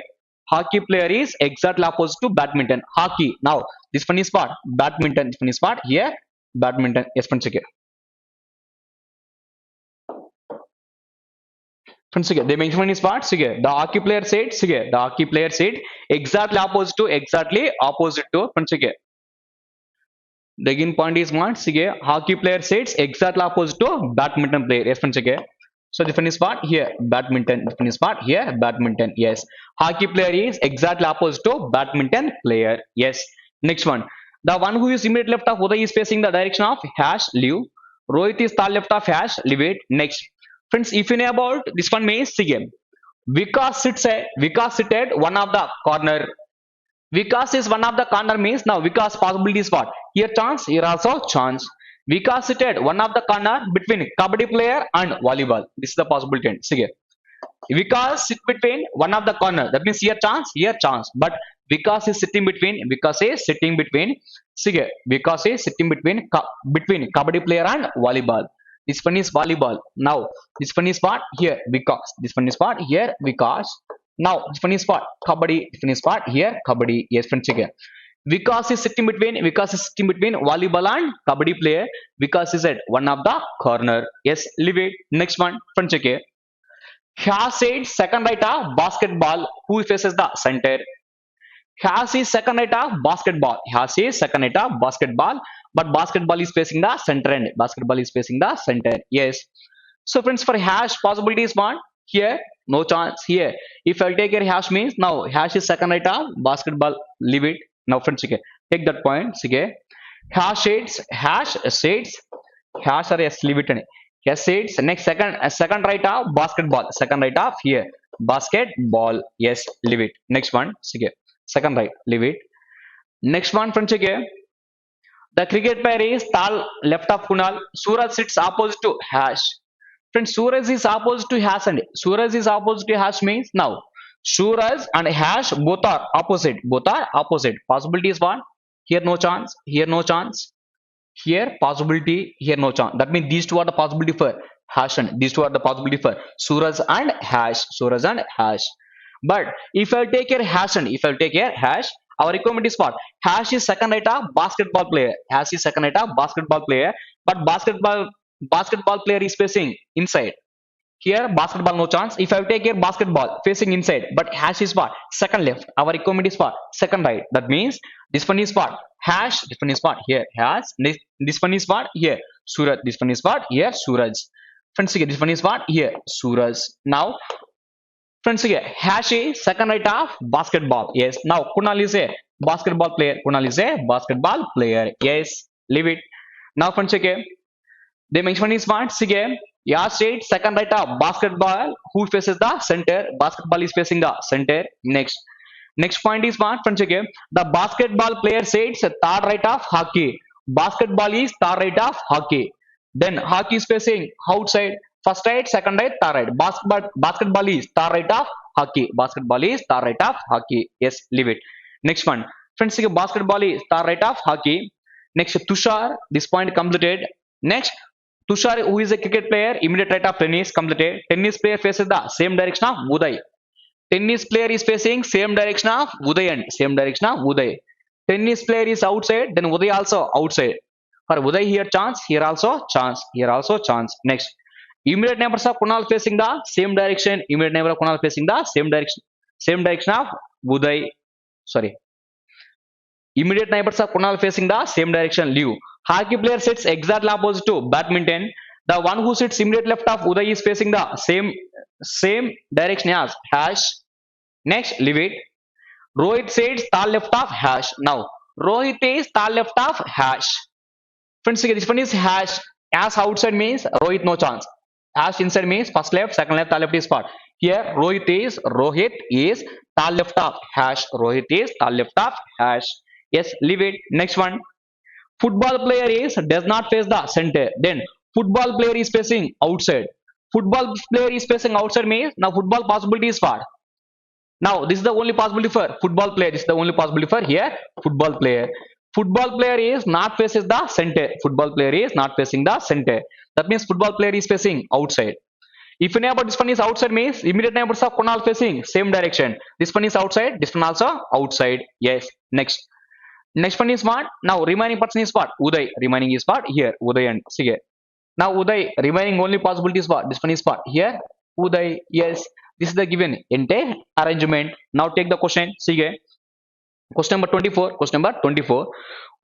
Hockey player is exactly opposite to badminton. Hockey. Now, this one is what? Badminton. This one is what? Here, badminton. Yes, friends, okay. Friends, okay. They mention one is what? Okay. The hockey player sits. Okay. The hockey player sits exactly opposite to friends, okay. The again point is what? See, hockey player sits exactly opposite to badminton player. Yes, friends, okay. So the one is what? Here, badminton. The one is what? Here, badminton. Yes. Hockey player is exactly opposite to badminton player. Yes. Next one. The one who is immediate left of Uday is facing the direction of hash leave. Rohit is far left of hash leave it. Next. Friends, if you know about this one means see, Vikas seated one of the corner. Vikas is one of the corner means now Vikas possibility is what? Here chance, here also chance. Vikas seated one of the corner between kabaddi player and volleyball. This is the possibility. See, Vikas sit between one of the corner. That means here chance. But Vikas is sitting between. See, Vikas is sitting between kabaddi player and volleyball. This one is volleyball. Now this one is what? Here Vikas. This one is what? Here Vikas. Now this one is what? Kabaddi. This one is what? Here kabaddi. Yes, friends, again. Vikas is sitting between volleyball and kabaddi player. Vikas is at one of the corner. Yes, leave it. Next one, friends, okay. Has said second right of basketball. Who faces the center? Has is second right of basketball. Has is second right of basketball, but basketball is facing the center end. Basketball is facing the center. Yes. So friends, for hash possibility is one. Here no chance. Here if I'll take a hash means now hash is second right of basketball. Leave it. Now friends, okay, take that point. Okay, hash shades hash or yes, leave it. Yes, shades next second right of basketball. Second right of here basketball. Yes, leave it. Next one. Okay, second right, leave it. Next one, friends, okay. The cricket player is Tal left of Kunal. Suraj sits opposite to hash. Friends, Suraj is opposite to hash and Suraj is opposite to hash means now Suraj and hash both are opposite. Both are opposite. Possibility is what? Here no chance. Here no chance. Here possibility. Here no chance. That means these two are the possibility for hash and these two are the possibility for Suraj and hash. Suraj and hash. But if I take here hash and if I take here hash, Our requirement is what? Hash is second right of basketball player. Hash is second right of basketball player, but basketball player is facing inside. Here basketball no chance. If I take here basketball facing inside, but hash is what? Second left. Our requirement is what? Second right. That means this one is what? Hash. This one is what? Here hash. This one is what? Here Suraj. This one is what? Here Suraj. Friends, again, this one is what? Here Suraj. Now friends, again, hash is second right of basketball. Yes. Now Kunal is a basketball player. Kunal is a basketball player. Yes. Leave it. Now friends, again, they mention is what? Sige, yeah, state second right of basketball. Who faces the center? Basketball is facing the center. Next point is what? Friends, again, the basketball player says third right of hockey. Basketball is third right of hockey. Then hockey is facing outside. First right, second right, third right. Basketball is third right of hockey. Basketball is third right of hockey. Yes, leave it. Next one. Friends, again, basketball is third right of hockey. Next, Tushar. This point completed. Next, Tushar, who is a cricket player, immediate right of tennis, completed. Tennis player faces the same direction of Uday. Tennis player is facing same direction of Uday and same direction of Uday. Tennis player is outside, then Uday also outside. For Uday here chance, here also chance, here also chance. Next, immediate neighbors of Kunal facing the same direction. Immediate neighbor of Kunal facing the same direction of Uday. Sorry. Immediate neighbors of Kunal facing the same direction. Leave. Hockey player sits exactly opposite to badminton. The one who sits immediate left of Uday is facing the same direction as hash. Next, leave it. Rohit sits third left of hash. Now, Rohit is third left of hash. Friends, this one is hash. As outside means Rohit no chance. Hash inside means first left, second left, third left is part. Here Rohit is third left of hash. Rohit is third left of hash. Yes, leave it. Next one. Football player does not face the center. Then football player is facing outside. Football player is facing outside means now football possibility is what? Now this is the only possibility for football player. This is the only possibility for here football player. Football player is not faces the center. Football player is not facing the center. That means football player is facing outside. If you neighbor this one is outside means immediate neighbors of Kunal facing same direction. This one is outside. This one also outside. Yes. Next one is what? Now remaining person is what? Uday. Remaining is what? Here Uday and Sige. Now Uday remaining only possibility is what? This one is what? Here Uday. Yes. This is the given entire arrangement. Now take the question. Sige. Question number 24. Question number 24.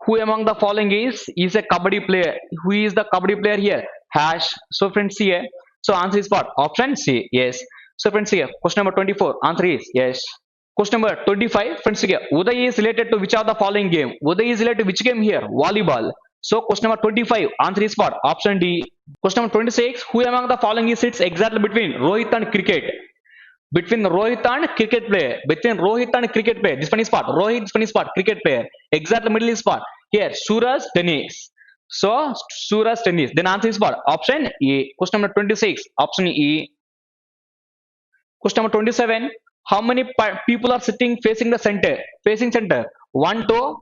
Who among the following is a kabaddi player? Who is the kabaddi player here? Hash. So friends here. So answer is what? Option C. Yes. So friends here. Question number 24. Answer is yes. Question number 25. Friends here. Uday is related to which of the following game? Uday is related to which game here? Volleyball. So question number 25. Answer is what? Option D. Question number 26. Who among the following is sits exactly between Rohit and cricket? Between Rohit and cricket player. Between Rohit and cricket player. This one is what? Rohit. This one is what? Cricket player. Exactly middle is what? Here. Suraj tennis. So Suraj tennis. Then answer is what? Option E. Question number 26. Option E. Question number 27. How many people are sitting facing the center? Facing center. 1, 2.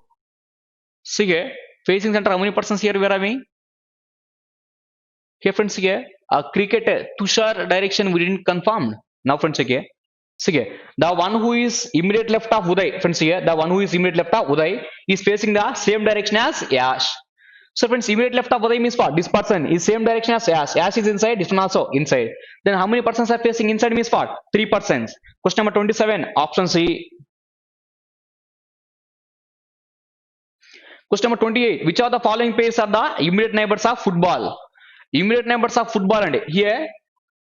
Sige. Facing center. How many persons here we are having? Here friends here. Cricket Tushar direction we didn't confirm. Now friends here. Sige. The one who is immediate left of Uday. Friends here. The one who is immediate left of Uday is facing the same direction as Yash. So friends, immediate left of Uday means what? This person is same direction as Yash. Yash is inside, this one also inside. Then how many persons are facing inside means what? 3 persons. Question number 27, option C. Question number 28, which of the following pairs are the immediate neighbors of football? Immediate neighbors of football and here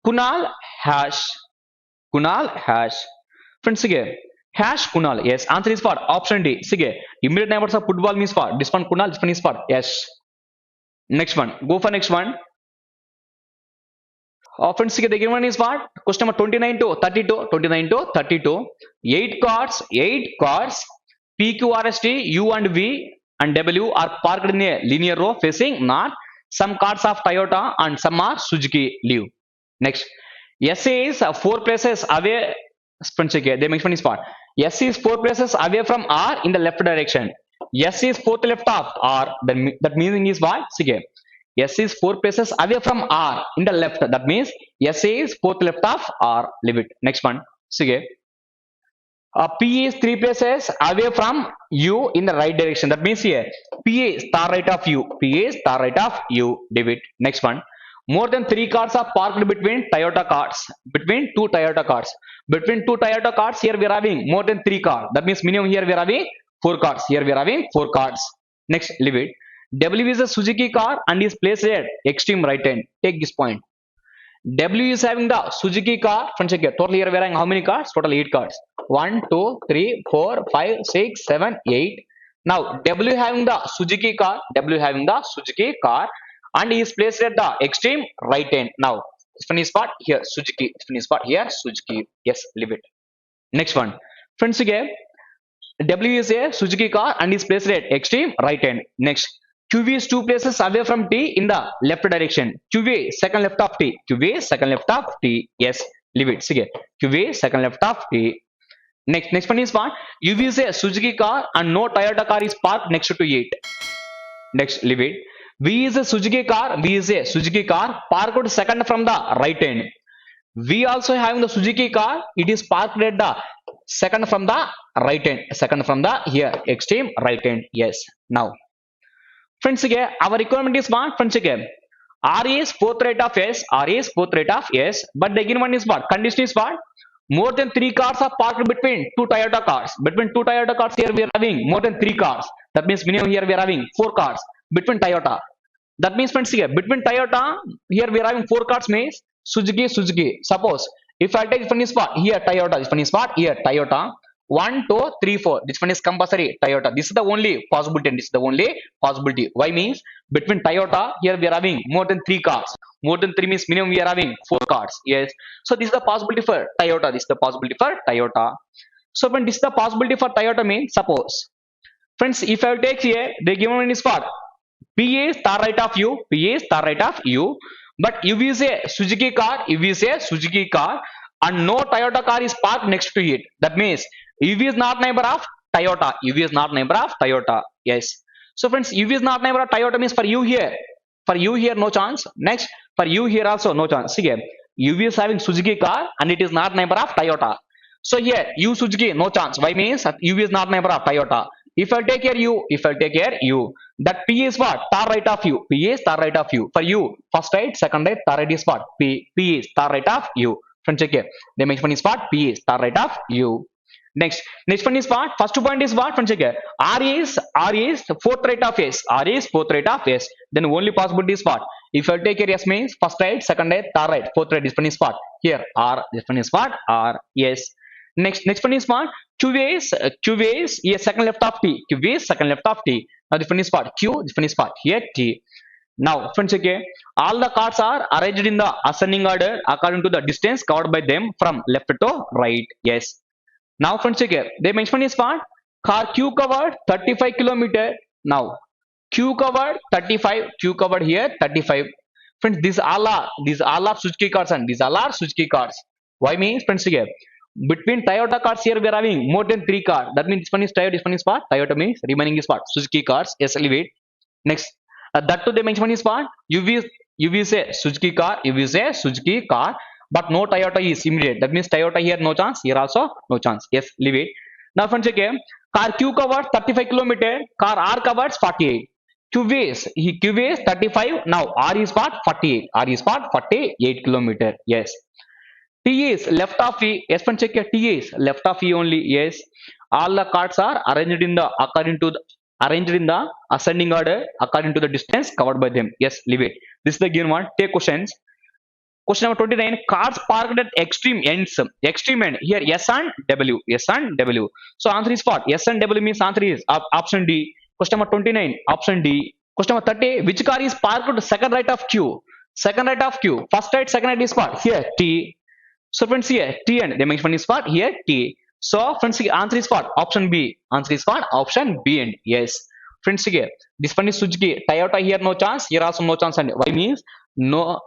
Kunal hash. Kunal hash. Friends here. Hash Kunal. Yes. Answer is what? Option D. Sige. Immediate neighbors of football means what? This one Kunal, this one is what? Yes. Next one. Go for next one. Friends, the given one is what? Question number 29 to 32. 29 to 32. 8 cars. PQRST, U and V and W are parked in a linear row facing north. Some cars of Toyota and some are Suzuki. Leave. Next. S is 4 places away. They mention is what? S is 4 places away from R in the left direction. S is 4th left of R. That meaning is what? Sige. S is 4 places away from R in the left. That means S is 4th left of R. Leave it. Next one. Sige. P is three places away from U in the right direction. That means here P is star right of U. P is star right of U. David. Next one. More than three cars are parked between Toyota cars. Between two Toyota cars. Between two Toyota cars, here we are having more than three cars. That means minimum here we are having four cars. Here we are having four cars. Next, leave it. W is a Suzuki car and is placed at extreme right hand. Take this point. W is having the Suzuki car. Friends, check here. Total here we are having how many cars? Total 8 cars. 1, 2, 3, 4, 5, 6, 7, 8. Now W having the Suzuki car. W having the Suzuki car and is placed at the extreme right hand. Now this one is what? Here Suzuki. This one is what? Here Suzuki. Yes, leave it. Next one. Friends, again W is a Suzuki car and is placed at extreme right hand. Next, QV is two places away from T in the left direction. QV second left of T. QV second left of T. Yes, leave it. Sige. QV second left of T. Next one is what? UV is a Suzuki car and no Toyota car is parked next to it. Next, leave it. V is a Suzuki car. V is a Suzuki car parked second from the right hand. We also having the Suzuki car. It is parked at the second from the right hand. Second from the here extreme right hand. Yes. Now, friends, again, our requirement is what? Friends, again, R is fourth rate of S. R is fourth rate of S. But the given one is what? Condition is what? More than three cars are parked between two Toyota cars. Between two Toyota cars, here we are having more than three cars. That means minimum here we are having four cars between Toyota. That means, friends, here between Toyota, here we are having four cars means Suzuki, Suzuki. Suppose if I take this one is what? Here Toyota. This one is what? Here Toyota. 1, 2, 3, 4. This one is compulsory Toyota. This is the only possibility. And this is the only possibility. Why means between Toyota, here we are having more than three cars. More than three means minimum we are having four cars. Yes. So this is the possibility for Toyota. This is the possibility for Toyota. So when this is the possibility for Toyota means suppose, friends, if I take here, the given one is what? P is star right of U. P is star right of U. But UV is a Suzuki car. UV is a Suzuki car. And no Toyota car is parked next to it. That means UV is not neighbor of Toyota. UV is not neighbor of Toyota. Yes. So friends, UV is not neighbor of Toyota means for you here. For you here, no chance. Next, for you here also, no chance. See here, UV is having Suzuki car and it is not neighbor of Toyota. So here, U Suzuki, no chance. Why means UV is not neighbor of Toyota. If I take here U, that P is what? Star right of U. P is star right of U. For U, first right, second right, star right is what? P is star right of U. Friends, check here. The next one is what? P is star right of U. Next one is what? First point is what? Friends, check here. R is fourth right of S. R is fourth right of S. Then only possibility is what? If I take here S means first right, second right, third right, fourth right. This one is what? Here R. This one is what? R. Yes. Next one is what? QV is yes, second left of T. QV is second left of T. Now this one is what? Q. This one is what? Here T. Now, friends, okay, all the cards are arranged in the ascending order according to the distance covered by them from left to right. Yes. Now, friends, okay, the next one is what? Car Q covered 35 kilometer. Now, Q covered 35. Q covered here 35. Friends, these all are Suzuki cars and these all are Suzuki cars. Why means, friends, okay, between Toyota cars here we are having more than three cars. That means this one is Toyota, this one is what? Toyota means remaining is what? Suzuki cars. Yes, leave it. Next, that to the next one is what? UV is a Suzuki car. UV is a Suzuki car, but no Toyota is immediate. That means Toyota here no chance. Here also no chance. Yes, leave it. Now, friends, okay, car Q covers 35 kilometer. Car R covers 48. QV is 35. Now R is what? 48. R is what? 48 kilometer. Yes. T is left of E. Yes, friends, check here. T is left of E only. Yes. All the cards are arranged in the ascending order according to the distance covered by them. Yes, leave it. This is the given one. Take questions. Question number 29. Cars parked at extreme ends. Extreme end. Here S and W. S and W. So answer is what? S and W means answer is option D. Question number 29. Option D. Question number 30. Which car is parked second right of Q? Second right of Q. First right, second right is what? Here T. So friends, here T and the next one is what? Here T. So friends, here answer is what? Option B. Answer is what? Option B and yes. Friends, here this one is Suzuki. Toyota here no chance. Here also no chance. And why means no?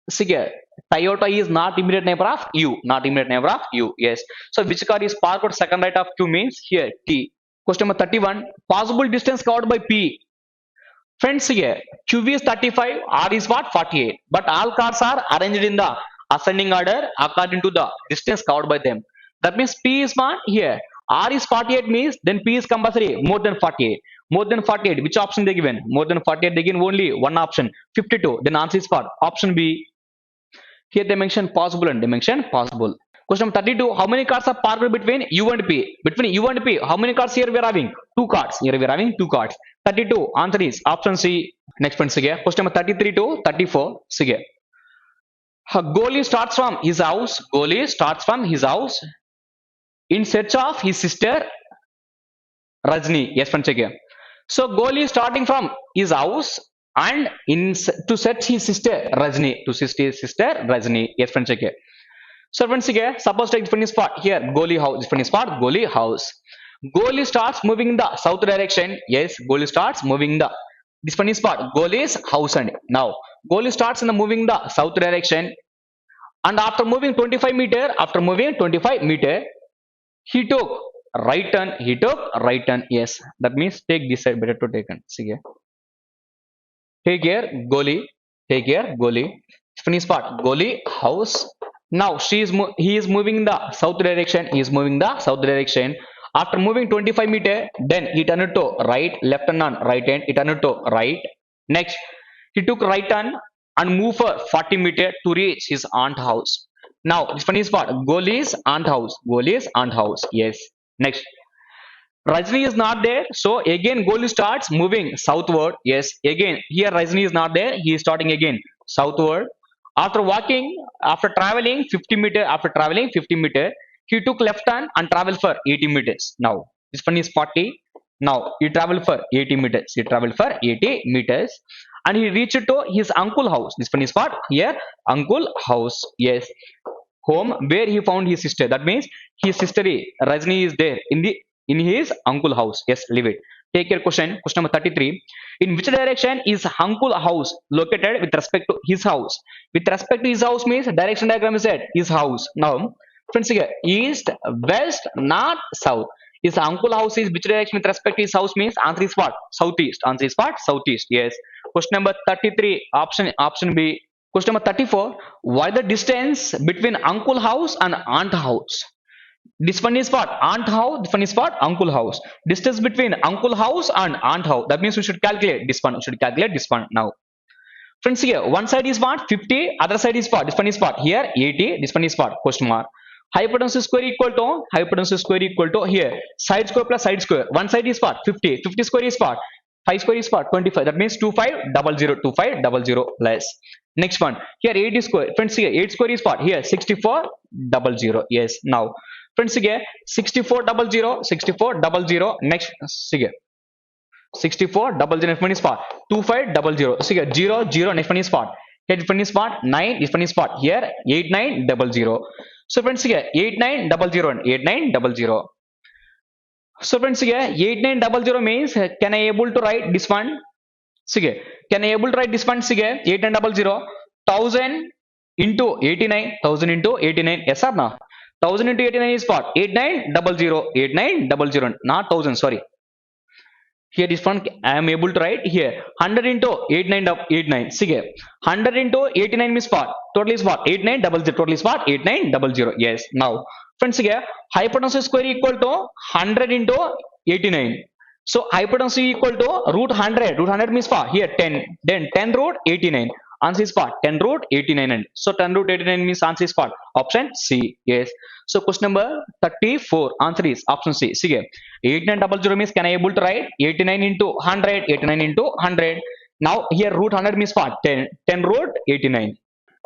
See here, Toyota is not immediate neighbor of U. Not immediate neighbor of U. Yes. So which car is parked second right of Q means here T. Question number 31. Possible distance covered by P. Friends, here QV is 35. R is what? 48. But all cars are arranged in the ascending order according to the distance covered by them. That means P is what? Here. R is 48 means then P is compulsory more than 48. More than 48. Which option they given? More than 48. They given only one option. 52. Then answer is what? Option B. Here they mention possible and they mention possible. Question number 32. How many cars are parked between U and P? Between U and P, how many cars here we are having? Two cars. Here we are having two cars. 32. Answer is option C. Next one, sige. Question number 33 to 34. Sige. Goalie starts from his house. Goalie starts from his house in search of his sister Rajni. Yes, friends, again. So goalie starting from his house and to search his sister Rajni. To search his sister Rajni. Yes, friends, again. So friends, again, suppose take different spot here. Goalie house. Different spot. Goalie house. Goalie starts moving in the south direction. Yes, goalie starts moving the this funny spot. Goalie's house and now goalie starts in the moving the south direction, and after moving 25 meter, he took right turn. He took right turn. Yes, that means take this side. Better to take it. See here. Take here, goalie. Take here, goalie. Funny spot. Goalie house. Now he is moving in the south direction. He is moving the south direction. After moving 25 meter, then he turned to right, left turn on right hand. He turned to right. Next, he took right turn and moved for 40 meter to reach his aunt house. Now, this funny spot. Goalie's aunt house. Goalie's aunt house. Yes. Next, Rajni is not there. So again, goalie starts moving southward. Yes. Again, here Rajni is not there. He is starting again southward. After traveling 50 meter, he took left turn and traveled for 80 meters. Now, this one is 40. Now, he traveled for 80 meters. And he reached to his uncle house. This one is what? Here, uncle house. Yes. Home where he found his sister. That means his sister Rajni is there in his uncle house. Yes, leave it. Take your question. Question number 33. In which direction is uncle house located with respect to his house? With respect to his house means direction diagram is said his house. Now, friends, here east, west, north, south. His uncle house is which direction with respect to his house means answer is what? Southeast. Answer is what? Southeast. Yes. Question number 33. Option B. Question number 34. What is the distance between uncle house and aunt house? This one is what? Aunt house. This one is what? Uncle house. Distance between uncle house and aunt house. That means we should calculate this one. We should calculate this one now. Friends, here one side is what? 50. Other side is what? This one is what? Here 80. This one is what? Question mark. Hypotenuse square equal to here side square plus side square. One side is what? 50. 50 square is what? 5 square is what? 25. That means 2500 less. Next one. Here 8 is square. Friends, here 8 square is what? Here 6400. Yes. Now, friends, here 6400. Next, see 6400. Next one is what? 2500. See here 00. Next one is what? Here this one is what? 9. This one is what? Here 8900. So friends, here 8900 and 8900. So friends, here 8900 means can I able to write this one? See here, can I able to write this one? See here 8900 1000 into 89. 1000 into 89. Yes or no? 1000 into 89 is what? 8900. Not 1000. Sorry. Here this one I am able to write here 100 into 89. See here 100 into 89 means what? Total is what? 8900. Total is what? 8900. Yes. Now, friends, here hypotenuse square equal to 100 into 89. So hypotenuse equal to root 100. Root 100 means what? Here 10. Then 10 root 89. Answer is what? 10 root 89. So 10 root 89 means answer is what? Option C. Yes. So question number 34. Answer is option C. See here 8900 means can I able to write 89 into 100. 89 into 100. Now here root 100 means what? 10. 10 root 89.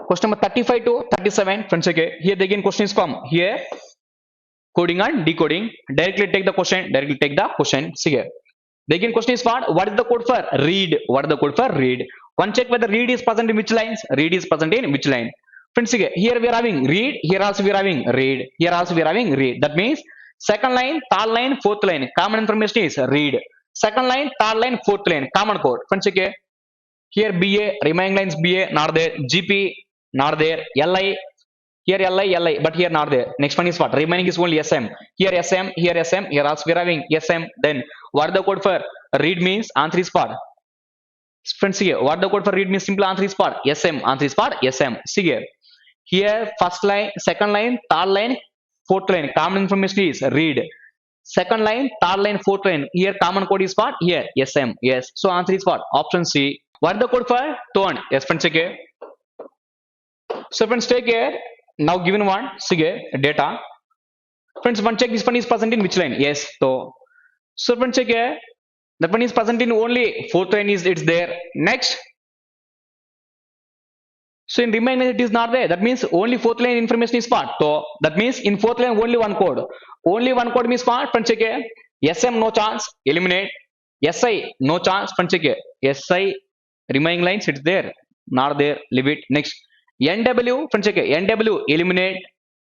Question number 35 to 37. Friends, okay. Here again question is from here. Coding and decoding. Directly take the question. See here. The again question is what? What is the code for read? One check whether read is present in which lines. Friends, here we are having read. Here also we are having read. That means second line, third line, fourth line. Common information is read. Second line, third line, fourth line. Common code. Friends, okay. Here BA, remaining lines BA, not there. GP, not there. LI, here LI, but here not there. Next one is what? Remaining is only SM. Here SM, here also we are having SM. Then what the code for read means? Answer is what? Friends, here what the code for read means? Simple answer is what? SM. Answer is what? SM. See here. Here first line, second line, third line, fourth line, common information is read. Second line, third line, fourth line. Here common code is what? Here SM. Yes. So answer is what? Option C. What is the code for tone? Yes, friends. Okay. So friends, take care. Now given one, sige data. Friends, one check this one is present in which line? Yes. So friends, check here. That one is present in only fourth line is it's there. Next. So in remaining it is not there. That means only fourth line information is what? So that means in fourth line only one code. Only one code means what? Friends, check here. SM no chance. Eliminate. SI no chance. Friends, check here. SI remaining lines it's there. Not there. Leave it. Next. NW. Friends, check here. NW eliminate.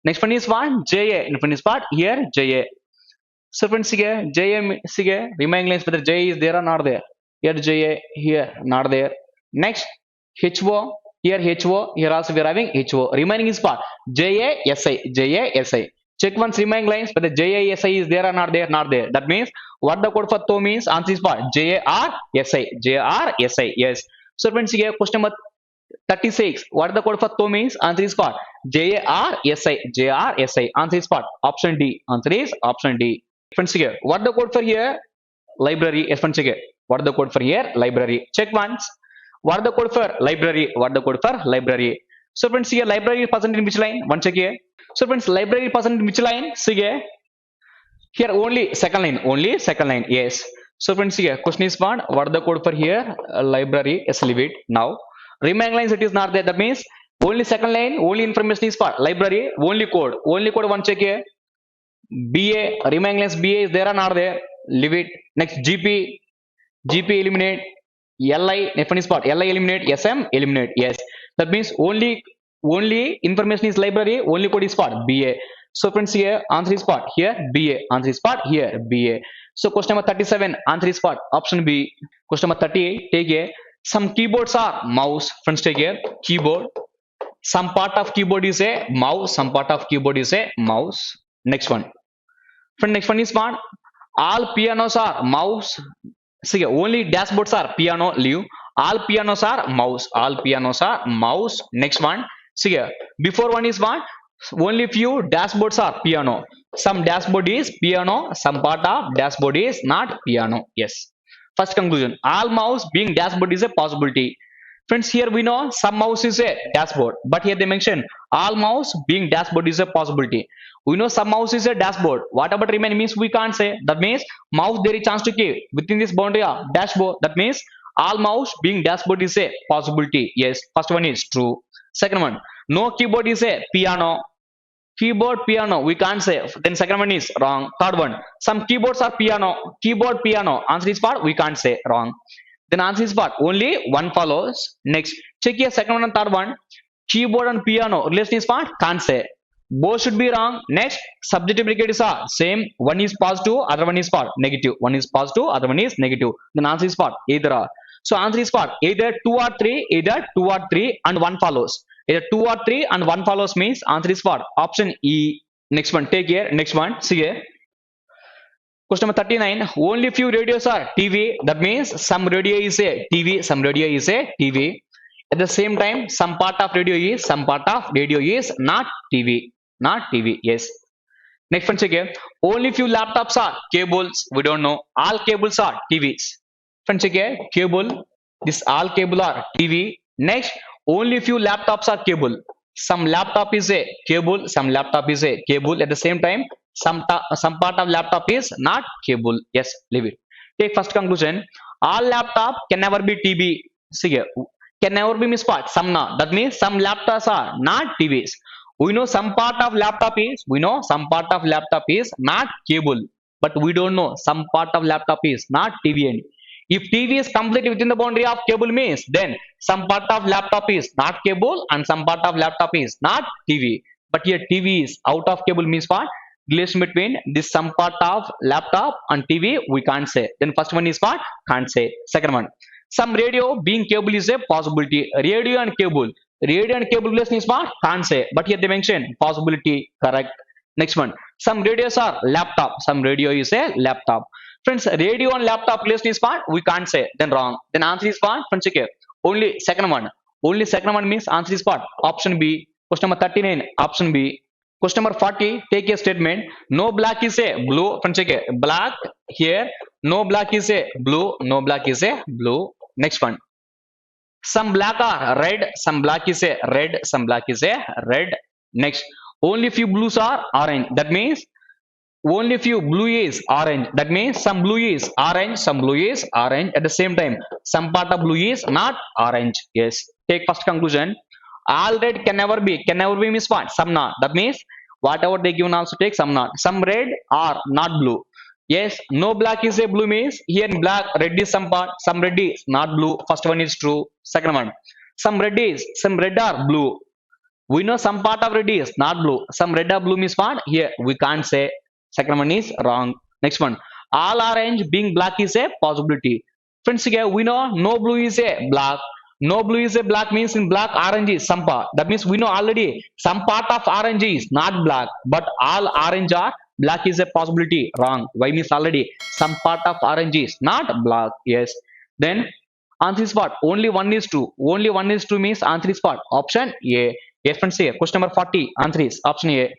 Next one is what? JA. Next one is what? Here JA. So friends, here JA sige remaining lines whether J is there or not there. Here JA, here not there. Next HO, here HO, here also we are having HO. Remaining is what? JA SI, JA SI. Check once remaining lines whether JA SI is there or not there, not there. That means what the code for TO means answer is what? JAR SI, JAR SI. Yes. So friends, here question number 36. What is the code for TO means answer is what? JAR SI, JAR SI. Answer is what? Option D. Answer is option D. Friends, here what the code for here? Library. Yes, friends, here what the code for here? Library. Check once. What the code for library? What the code for library? So friends, here library is present in which line? One check here. So friends, library is present in which line? See here only second line. Only second line. Yes. So friends, here question is what the code for here? Library. Yes, leave it now. Remaining lines it is not there. That means only second line. Only information is for library. Only code. Only code. One check here. BA, remaining lines BA is there or not there? Leave it. Next GP, GP eliminate. LI, next one is what? LI eliminate. SM eliminate. Yes. That means only information is library. Only code is what? BA. So friends, here answer is what? Here BA. Answer is what? Here BA. So question number 37. Answer is what? Option B. Question number 38. Take here. Some keyboards are mouse. Friends, take here. Keyboard. Some part of keyboard is a mouse. Some part of keyboard is a mouse. Next one. Friend, next one is what? All pianos are mouse. See, only dashboards are piano. Leave. All pianos are mouse. All pianos are mouse. Next one. See, before one is what? Only few dashboards are piano. Some dashboard is piano. Some part of dashboard is not piano. Yes. First conclusion. All mouse being dashboard is a possibility. Friends, here we know some mouse is a dashboard, but here they mention all mouse being dashboard is a possibility. We know some mouse is a dashboard. What about remaining means we can't say. That means mouse there is chance to keep within this boundary of dashboard. That means all mouse being dashboard is a possibility. Yes, first one is true. Second one, no keyboard is a piano. Keyboard piano we can't say. Then second one is wrong. Third one, some keyboards are piano. Keyboard piano. Answer is what? We can't say. Wrong. Then answer is what? Only one follows. Next, check here second one and third one. Keyboard and piano relation is what? Can't say. Both should be wrong. Next, subjective predicate are same. One is positive, other one is what? Negative. One is positive, other one is negative. Then answer is what? Either or. So answer is what? Either two or three, either two or three, and one follows. Either two or three and one follows means answer is what? Option E. Next one, take here. Next one, see here. Question number 39. Only few radios are TV. That means some radio is a TV, some radio is a TV. At the same time, some part of radio is not TV. Not TV. Yes. Next one, check here. Only few laptops are cables. We don't know. All cables are TVs. Friend, check here. Cable. This all cable are TV. Next, only few laptops are cable. Some laptop is a cable. Some laptop is a cable. At the same time, some part of laptop is not cable. Yes, leave it. Take first conclusion. All laptop can never be TV. See here. Can never be misspelled. Some not. That means some laptops are not TVs. We know some part of laptop is not cable, but we don't know some part of laptop is not TV. If TV is completely within the boundary of cable means then some part of laptop is not cable and some part of laptop is not TV. But here TV is out of cable means what? Relation between this some part of laptop and TV we can't say. Then first one is what? Can't say. Second one. Some radio being cable is a possibility. Radio and cable relation is what? Can't say. But here they mention possibility. Correct. Next one. Some radios are laptop. Some radio is a laptop. Friends, radio and laptop relation is what? We can't say. Then wrong. Then answer is what? Friends, check here. Only second one. Only second one means answer is what? Option B. Question number 39. Option B. Question number 40, take a statement. No black is a blue. Friends, check it. Black here. No black is a blue. No black is a blue. Next one. Some black are red. Some black is a red. Some black is a red. Next. Only few blues are orange. That means only few blue is orange. That means some blue is orange. Some blue is orange. At the same time, some part of blue is not orange. Yes. Take first conclusion. All red can never be. Can never be means what? Some not. That means whatever they given also take some not. Some red are not blue. Yes, no black is a blue means here in black red is some part, some red is not blue. First one is true. Second one, some red are blue. We know some part of red is not blue. Some red or blue means what? Here we can't say. Second one is wrong. Next one, all orange being black is a possibility. Friends, here we know no blue is a black. No blue is a black means in black orange is some part. That means we know already some part of orange is not black, but all orange are black is a possibility. Wrong. Why means already some part of orange is not black. Yes. Then answer is what? Only one is true. Only one is true means answer is what? Option A. Yes, friends, here. Question number 40. Answer is option A.